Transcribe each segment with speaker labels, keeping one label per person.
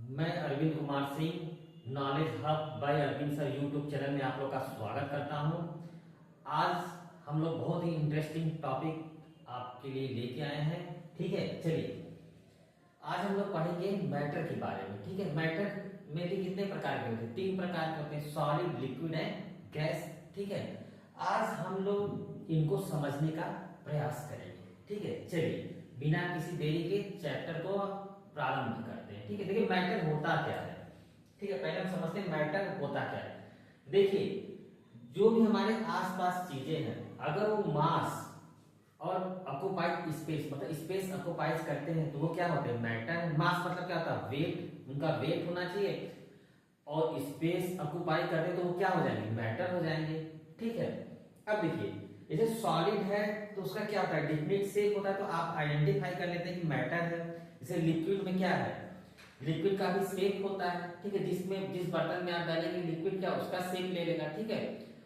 Speaker 1: मैं Arvind Kumar Singh knowledge hub by Arvind sir YouTube channel में आप लोग का स्वागत करता हूं। आज हम लोग बहुत ही इंटरेस्टिंग टॉपिक आपके लिए लेके आए हैं। ठीक है, चलिए आज हम लोग पढ़ेंगे मैटर के बारे में। ठीक है, मैटर में भी कितने प्रकार के होते हैं? 3 प्रकार के होते हैं, सॉलिड, लिक्विड एंड गैस। ठीक है, आज हम लोग इनको समझने का प्रयास करेंगे। ठीक है, चलिए बिना किसी देरी के चैप्टर को प्रारंभ करते हैं। ठीक है, देखिए मैटर होता क्या है। ठीक है, पहले हम समझते हैं मैटर होता क्या है। देखिए जो भी हमारे आसपास चीजें हैं, अगर वो मास और ऑक्युपाइड स्पेस मतलब स्पेस ऑक्युपाइज करते हैं तो वो क्या होते हैं? मैटर। मास मतलब क्या होता है? वेट, उनका वेट होना चाहिए। और स्पेस ऑक्युपाई करते हैं तो वो क्या हो जाएंगे? मैटर हो जाएंगे। ठीक है, अब देखिए जैसे सॉलिड है तो उसका क्या होता है? डिफिनिट शेप होता है, तो आप आइडेंटिफाई कर लेते हैं कि मैटर है। जैसे लिक्विड में क्या है? लिक्विड का भी शेप होता है। ठीक है, जिसमें जिस बर्तन में आप डालेंगे लिक्विड क्या उसका शेप ले लेगा। ठीक है,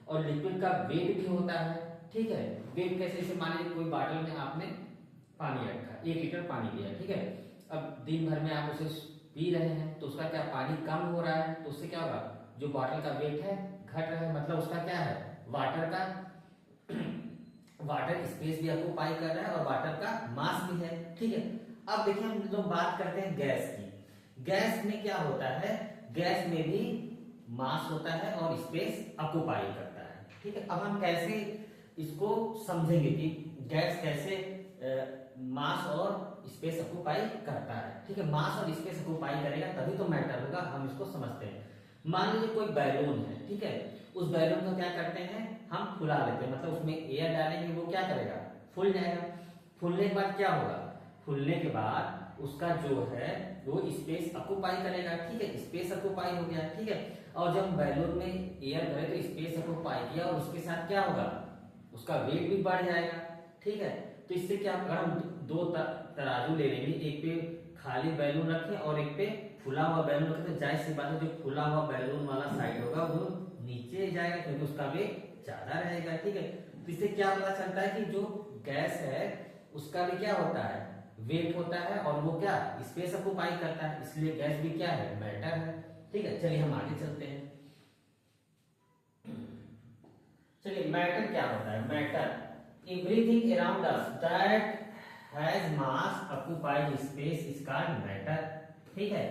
Speaker 1: और लिक्विड का वेट भी होता है। ठीक है, वेट कैसे? जैसे मान लीजिए कोई बॉटल में आपने पानी रखा, 1 लीटर पानी लिया। ठीक है, अब दिन भर में आप उसे पी रहे हैं तो उसका क्या पानी कम हो रहा है, तो उससे क्या होगा? जो बॉटल का वेट है घट रहा है, मतलब उसका क्या है? वाटर का वाटर स्पेस भी ऑक्युपाई कर रहा है और वाटर का मास भी है। ठीक है, अब देखिए हम लोग बात करते हैं गैस की। गैस में क्या होता है? गैस में भी मास होता है और स्पेस ऑक्युपाई करता है। ठीक है, अब हम कैसे इसको समझेंगे कि गैस कैसे मास और स्पेस ऑक्युपाई करता है। ठीक है, मास और स्पेस ऑक्युपाई करेगा तभी तो मैटर होगा। हम इसको समझते हैं। मान लीजिए कोई बैलून है। ठीक है, उस बैलून को क्या करते हैं? हम फुला लेते हैं, मतलब उसमें एयर डालेंगे, वो क्या करेगा? फूल जाएगा। फूलने के बाद क्या होगा? फूलने के बाद उसका जो है वो स्पेस ऑक्युपाई करेगा। ठीक है, स्पेस ऑक्युपाई हो गया। ठीक है, और जब बैलून में एयर भरे तो स्पेस ऑक्युपाई किया और उसके साथ क्या होगा? उसका वेट भी बढ़ जाएगा। ठीक है, तो इससे क्या, अगर हम दो तराजू ले लेंगे, एक पे खाली बैलून रखें और एक पे फुला हुआ बैलून रखें, तो जाहिर सी बात है जो फुला हुआ बैलून वाला साइड होगा वो नीचे जाएगा क्योंकि उसका वेट ज्यादा रहेगा। ठीक है, तो इससे क्या पता चलता है कि जो गैस है उसका भी क्या होता है? वेट होता है और वो क्या स्पेस ऑक्युपाई करता है, इसलिए गैस भी क्या है? मैटर है। ठीक है, चलिए हम आगे चलते हैं। चलिए मैटर क्या होता है? Matter everything around us that has mass occupied space is called matter. ठीक है,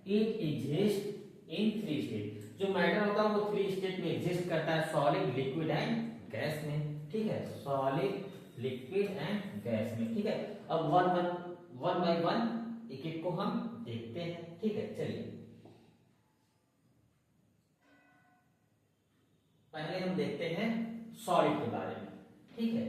Speaker 1: इट एग्जिस्ट इन 3 स्टेट। जो मैटर होता है वो 3 स्टेट में एग्जिस्ट करता है, सॉलिड, लिक्विड एंड गैस में। ठीक है, सॉलिड, लिक्विड एंड गैस में। ठीक है, अब वन बाय वन एक एक को हम देखते हैं। ठीक है, चलिए पहले हम देखते हैं सॉलिड के बारे में। ठीक है,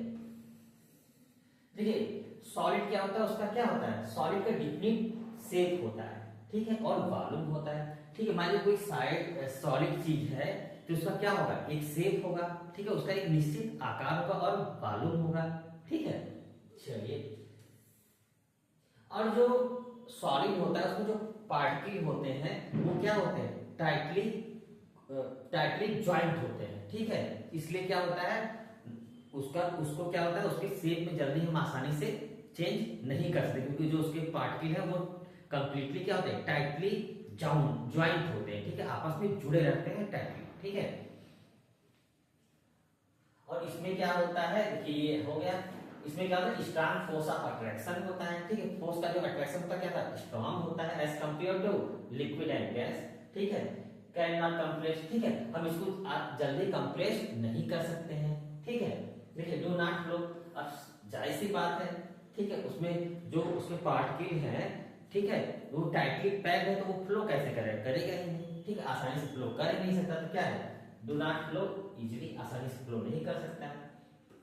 Speaker 1: देखिए सॉलिड क्या होता है? उसका क्या होता है? सॉलिड का डिफिनिट शेप होता है। ठीक है, और वॉल्यूम होता है। ठीक है, मान लीजिए कोई साइड सॉलिड चीज है तो उसका क्या होगा? एक शेप होगा। ठीक है, उसका एक निश्चित आकार होगा और वॉल्यूम होगा। ठीक है, चलिए और जो सॉलिड होता है उसमें जो पार्टिकल होते हैं वो क्या होते हैं? टाइटली ज्वाइंट होते हैं। ठीक है, इसलिए क्या होता है? उसको क्या होता है? उसके शेप में जल्दी हम आसानी से चेंज नहीं कर सकते क्योंकि जो उसके पार्टिकल है वो कंप्लीटली क्या होते हैं? टाइटली ज्वाइंट होते हैं। ठीक है, आपस में जुड़े रहते हैं टाइटली। ठीक है, और इसमें क्या होता है? देखिए ये हो गया। इसमें क्या होता है? स्ट्रॉन्ग फोर्स ऑफ अट्रैक्शन होता है। ठीक है, फोर्स का जो अट्रैक्शन होता है क्या था? स्ट्रॉन्ग होता है as compared to liquid and gas. ठीक है, कैन नॉट कंप्रेस। ठीक है, हम इसको जल्दी कंप्रेस नहीं कर सकते हैं। ठीक है, देखिए डू नॉट फ्लो। अब जाहिर सी बात है, ठीक है, उसमें जो उसके पार्टिकल हैं, ठीक है, वो टाइटली पैक्ड है तो वो फ्लो कैसे करेगा? करेगा ही नहीं। ठीक है, आसानी से फ्लो कर ही नहीं सकता, तो क्या है? डू नॉट फ्लो, इजीली आसानी से फ्लो नहीं कर सकता।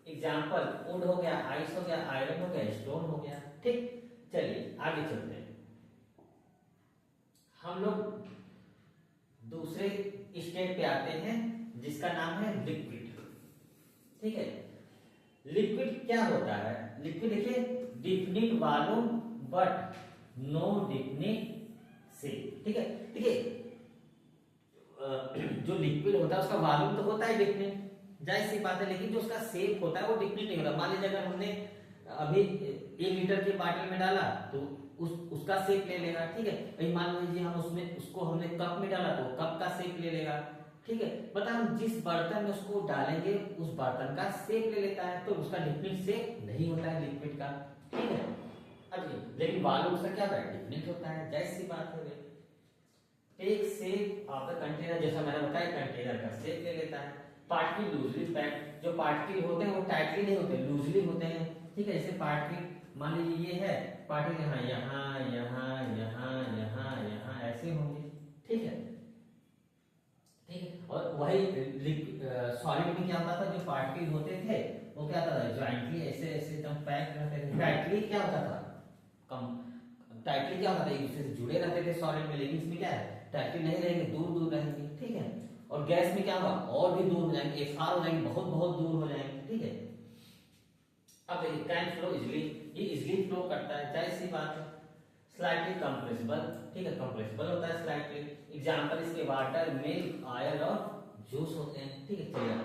Speaker 1: एग्जाम्पल वुड हो गया, आइस हो गया, आयरन हो गया, स्टोन हो गया। ठीक, चलिए आगे चलते हैं। हम लोग दूसरे स्टेट पे आते हैं जिसका नाम है लिक्विड। ठीक है, लिक्विड क्या होता है? लिक्विड देखिए definite volume but no definite shape. ठीक है, देखिए जो लिक्विड होता है उसका वॉल्यूम तो होता है डिफिनिट, जाहिर सी बात है, लेकिन जो उसका शेप होता है वो डिफिनिट नहीं होता। मान लीजिए अगर हमने अभी 1 लीटर के बॉटल में डाला तो उसका शेप ले लेगा, ठीक है। वही मान लीजिए हम उसमें उसको हमने कप में डाला तो कप का शेप ले लेगा, ठीक है। मतलब हम जिस बर्तन में उसको डालेंगे उस बर्तन का शेप ले लेता है, तो उसका डिफरेंट शेप नहीं होता है लिक्विड का, ठीक है। अब लेकिन वॉल्यूम का क्या है, डिफरेंट होता है, जैसी सी बात है। एक शेप ऑफ द कंटेनर, जैसा मैंने बताया कंटेनर का शेप ले लेता है। पार्टिकल लूजली पैक्ड, जो पार्टिकल होते हैं वो टाइटली नहीं होते, लूजली होते हैं, ठीक है। जैसे पार्टिकल मान लीजिए ये है पार्टिकल, यहाँ यहाँ यहाँ यहाँ यहाँ यहाँ ऐसे होंगे, ठीक है, ठीक है। और वही सॉलिड में क्या होता था, जो पार्टिकल होते थे वो क्या होता था, जॉइंटली ऐसे ऐसे एकदम पैक रहते थे। टाइटली क्या होता था, कम टाइटली क्या होता था, एक दूसरे से जुड़े रहते थे सॉलिड में, लेकिन इसमें क्या है, टाइटली नहीं रहेंगे, दूर दूर रहेंगे, ठीक है। और गैस में क्या होगा, और भी दूर हो जाएंगे, एक साथ हो जाएंगे, बहुत बहुत दूर हो जाएंगे, ठीक है। अब देखिए कैन फ्लो इजिली, ये इजिली फ्लो करता है, जाहिर सी बात है। स्लाइटली कंप्रेसिबल, ठीक है, कंप्रेसिबल होता है स्लाइटली। एग्जांपल इसके वाटर, मिल्क, ऑयल और जूस होते हैं, ठीक है। चलिए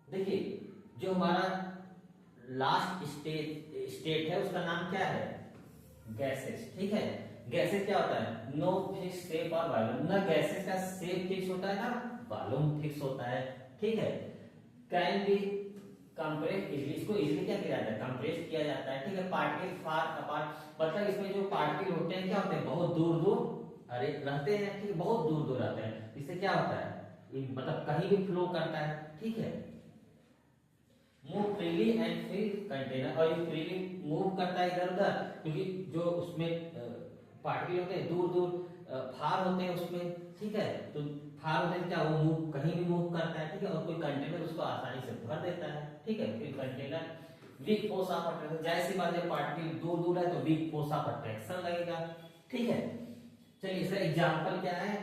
Speaker 1: देखिए जो हमारा लास्ट स्टेट है उसका नाम क्या है, गैसेस, ठीक है। गैसेस क्या होता है, नो फिक्स शेप और वॉल्यूम, ना गैसेस का शेप फिक्स होता है ना वॉल्यूम फिक्स होता है, ठीक है। कैन बी कंप्रेस इजीली, इसको इजीली क्या किया जाता है, कंप्रेस किया जाता है, ठीक है। पार्टिकल फार अपार्ट, मतलब इसमें जो पार्टिकल होते हैं क्या होते हैं, बहुत दूर दूर अरे रहते हैं, ठीक है, बहुत दूर दूर रहते हैं। इससे क्या होता है, मतलब कहीं भी फ्लो करता है, ठीक है। Move freely and fill container, और ये फ्रीली मूव करता है इधर उधर, क्योंकि जो उसमें पार्टिकल होते हैं दूर दूर फार होते हैं उसमें, ठीक है। तो फार होते हैं क्या, वो मूव कहीं भी मूव करता है, ठीक है। और कोई कंटेनर उसको आसानी से भर देता है, ठीक है। फिर container weak force of attraction, जैसी बात है पार्टिकल दूर दूर है तो वीक फोर्स ऑफ अट्रैक्शन लगेगा, ठीक है। चलिए इसका एग्जांपल क्या है,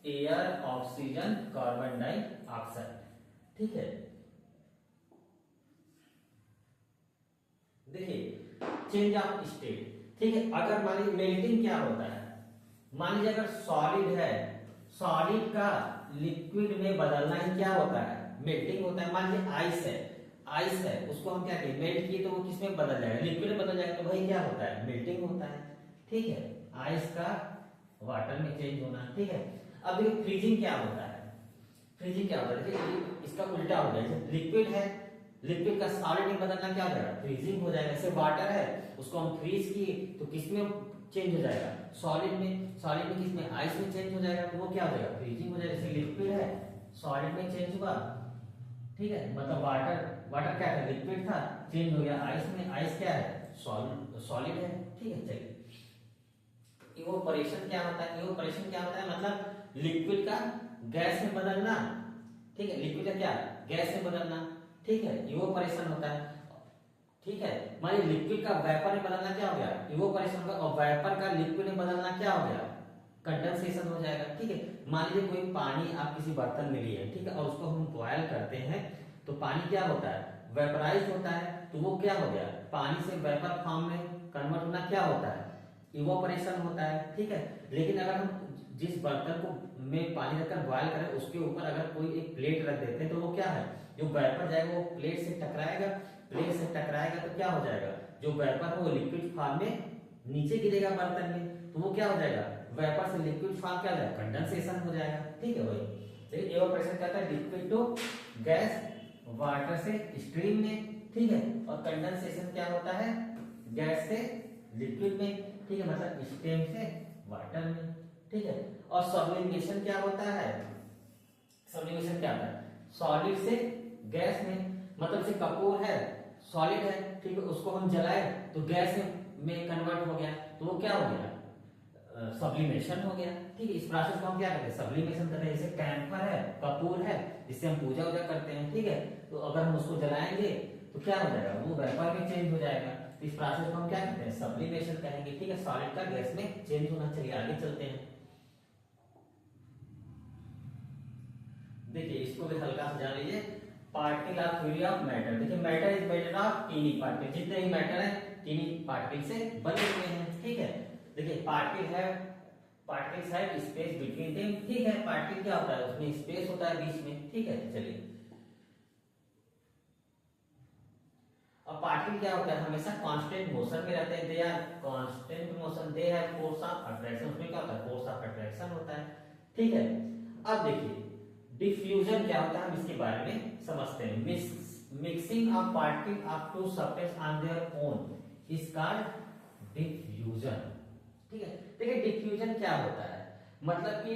Speaker 1: एयर, ऑक्सीजन, कार्बन डाइऑक्साइड, ठीक है। देखिए चेंज ऑफ स्टेट, ठीक है। अगर मान लीजिए मेल्टिंग क्या होता है, मान लीजिए अगर सॉलिड है, सॉलिड का लिक्विड में बदलना ही क्या होता है, मेल्टिंग होता है। मान लीजिए आइस है, आइस है, उसको हम क्या कहें, मेल्ट किए तो वो किस में बदल जाएगा, लिक्विड में बदल जाएगा, तो वही क्या होता है, मेल्टिंग होता है, ठीक है। आइस का वाटर में चेंज होना, ठीक है। अब देखिए फ्रीजिंग क्या होता है, फ्रीजिंग क्या होता है, देखिए इसका उल्टा हो गया, लिक्विड है, लिक्विड का सॉलिड में बदलना क्या हो जाएगा, फ्रीजिंग हो जाएगा। जैसे वाटर है उसको हम फ्रीज किए तो किसमें चेंज हो जाएगा, सॉलिड में, सॉलिड में किसमें, आइस में चेंज हो जाएगा, तो वो क्या हो जाएगा, फ्रीजिंग हो जाएगा। जैसे लिक्विड है सॉलिड में चेंज हुआ, ठीक है, मतलब वाटर, वाटर क्या था, लिक्विड था, चेंज हो गया आइस में, आइस क्या है, सॉलिड है, ठीक है। चलिए इवोपरेशन क्या होता है, इवोपरेशन क्या होता है, मतलब लिक्विड का गैस में बदलना, ठीक है। लिक्विड का क्या, गैस में बदलना, ठीक है, इवोपरेशन होता है, ठीक है। मान लीजिए लिक्विड का वेपर में बदलना क्या हो गया, इवोपरेशन होगा। और वेपर का लिक्विड में बदलना क्या हो गया, कंडेंसेशन हो जाएगा, ठीक है। मान लीजिए कोई पानी आप किसी बर्तन में लिए, ठीक है, और उसको हम बॉयल करते हैं तो पानी क्या होता है, वेपराइज होता है, तो वो क्या हो गया, पानी से वेपर फॉर्म में कन्वर्ट होना क्या होता है, इवोपरेशन होता है, ठीक है। लेकिन अगर हम जिस बर्तन को में पानी रखकर बॉयल करें उसके ऊपर अगर कोई एक प्लेट रख देते हैं तो वो क्या है, जो वेपर जाएगा वो प्लेट से टकराएगा, प्लेट से टकराएगा तो क्या हो जाएगा, जो वेपर है वो लिक्विड फॉर्म में नीचे गिरेगा बर्तन में, तो वो क्या हो जाएगा, वेपर से लिक्विड फॉर्म क्या हो जाएगा, कंडेंसेशन हो जाएगा, ठीक है। वही देखिए इवोपरेशन कहता है लिक्विड टू गैस, वाटर से स्ट्रीम में, ठीक है। और कंडेंसेशन क्या होता है, गैस से लिक्विड में, ठीक है, मतलब स्टीम से वाटर में, ठीक है। और सब्लिमेशन क्या होता है, सब्लिमेशन क्या होता है, सॉलिड से गैस में, मतलब से कपूर है सॉलिड है, ठीक है, उसको हम जलाए तो गैस में कन्वर्ट हो गया, तो वो क्या हो गया, सब्लिमेशन हो गया, ठीक है। इस प्रोसेस को हम क्या कहते हैं, सब्लिमेशन कहते हैं। जैसे कैंपर है, कपूर है, जिससे हम पूजा वूजा करते हैं, ठीक है, तो अगर हम उसको जलाएंगे तो क्या हो जाएगा, वो वेपर में चेंज हो जाएगा, तो इस प्रोसेस को हम क्या कहते हैं, सब्लिमेशन कहेंगे, ठीक है। सॉलिड का गैस में चेंज होना। चलिए आगे चलते हैं, देखिए इसको भी हल्का से जान लीजिए। Particle of theory of matter, देखिए matter is made of tiny particle, जितने भी मैटर है टीनी पार्टिकल से बने हुए हैं, ठीक है। देखिए पार्टिकल है, पार्टिकल्स है स्पेस बिटवीन देम, ठीक है। पार्टिकल क्या होता है, उसमें स्पेस होता है बीच में, ठीक है। चलिए और पार्टिकल क्या होता है, हमेशा कांस्टेंट मोशन में रहते हैं, they are constant motion, they have force of attraction, उसमें क्या होता है, फोर्स ऑफ अट्रैक्शन होता है, ठीक है। अब देखिए डिफ्यूजन क्या होता है, हम इसके बारे में समझते हैं। Mixing of particle of two substance on their own is called diffusion, ठीक है। देखिए डिफ्यूजन क्या होता है, मतलब कि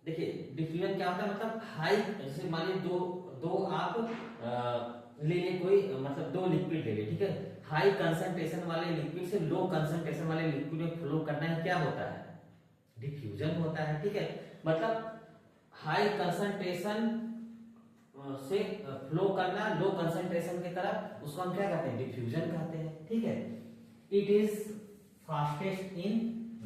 Speaker 1: देखिए डिफ्यूजन क्या होता है, मतलब हाई, जैसे मान लीजिए दो आप ले ले कोई, मतलब दो लिक्विड ले ले, ठीक है। हाई कंसंट्रेशन वाले लिक्विड से लो कंसंट्रेशन वाले लिक्विड में फ्लो करना है, क्या होता है, डिफ्यूजन होता है, ठीक है। मतलब हाई कंसंट्रेशन से फ्लो करना लो कंसंट्रेशन की तरफ, उसको हम क्या कहते हैं, डिफ्यूजन कहते हैं, ठीक है। It is fastest in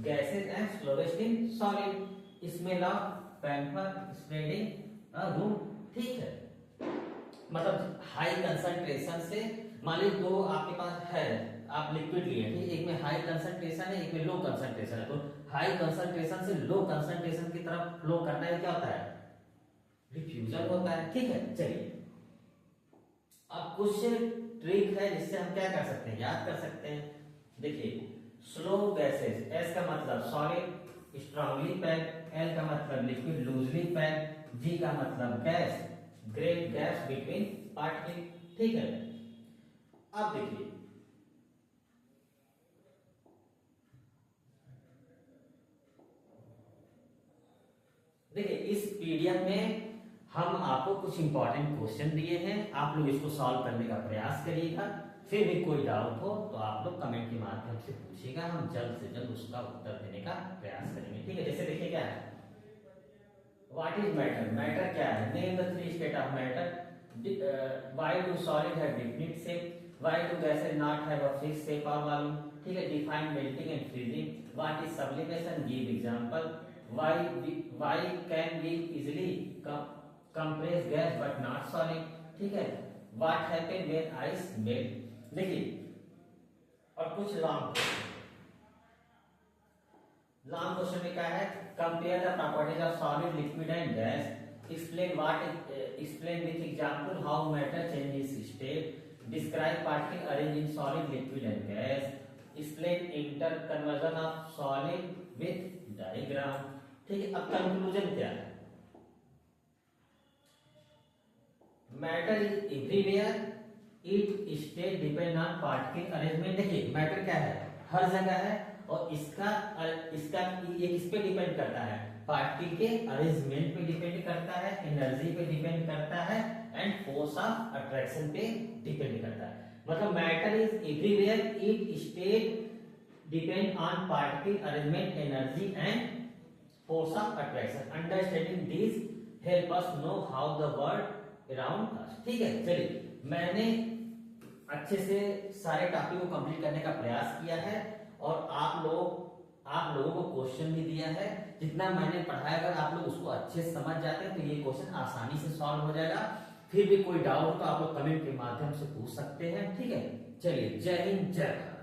Speaker 1: gases and slowest in solid, smell of pamper spreading room, ठीक है। मतलब हाई कंसंट्रेशन से, मान लीजिए दो आपके पास है, आप लिक्विड लिए, ठीक है, एक में हाई कंसंट्रेशन है, एक में लो कंसंट्रेशन है, तो हाई कंसंट्रेशन से लो कंसंट्रेशन की तरफ फ्लो करना है, क्या होता है, डिफ्यूजन होता है, ठीक है। चलिए अब कुछ ट्रिक है जिससे हम क्या कर सकते हैं, याद कर सकते हैं। देखिए स्लो गैसेस, एस का मतलब सॉलिड स्ट्रांगली पैक्ड, एल का मतलब लिक्विड लूजली पैक्ड, जी का मतलब gas great gaps between particle, ठीक है। अब देखिए इस पीडीएफ में हम आपको कुछ इंपॉर्टेंट क्वेश्चन दिए हैं, आप लोग इसको सॉल्व करने का प्रयास करिएगा। फिर भी कोई डाउट हो तो आप लोग कमेंट के माध्यम से पूछिएगा, हम जल्द से जल्द उसका उत्तर देने का प्रयास करेंगे, ठीक है। जैसे देखिए क्या है, व्हाट इज मैटर, मैटर क्या है, name the three state of matter, why do solid have definite shape, why do gases not have a fixed shape और वॉल्यूम, ठीक है। Define melting and freezing, what is sublimation, give example, why can we easily compress gas but not solid, ठीक है। what happen when ice melt, देखिए और कुछ long question में क्या है, compare the properties of solid liquid and gas, explain with example how matter changes state, describe particle arranged in solid liquid and gas, explain interconversion of solid with diagram, ठीक है। अब conclusion क्या है, matter is everywhere, it state depend on particle arrangement, देखिए matter क्या है, हर जगह है, और इसका ये किस पे डिपेंड करता है, पार्टिकल के अरेंजमेंट पे डिपेंड करता है, एनर्जी पे डिपेंड करता है, एंड फोर्स ऑफ अट्रैक्शन पे डिपेंड करता है। मतलब matter is everywhere, it state depend on particle arrangement, energy and force of attraction, understanding these help us know how the world around us, ठीक है। चलिए मैंने अच्छे से सारे टॉपिक को कंप्लीट करने का प्रयास किया है, और आप लोगों को क्वेश्चन भी दिया है, जितना मैंने पढ़ाया अगर आप लोग उसको अच्छे से समझ जाते हैं तो ये क्वेश्चन आसानी से सॉल्व हो जाएगा। फिर भी कोई डाउट तो आप लोग कमेंट के माध्यम से पूछ सकते हैं, ठीक है। चलिए जय हिंद जय भारत।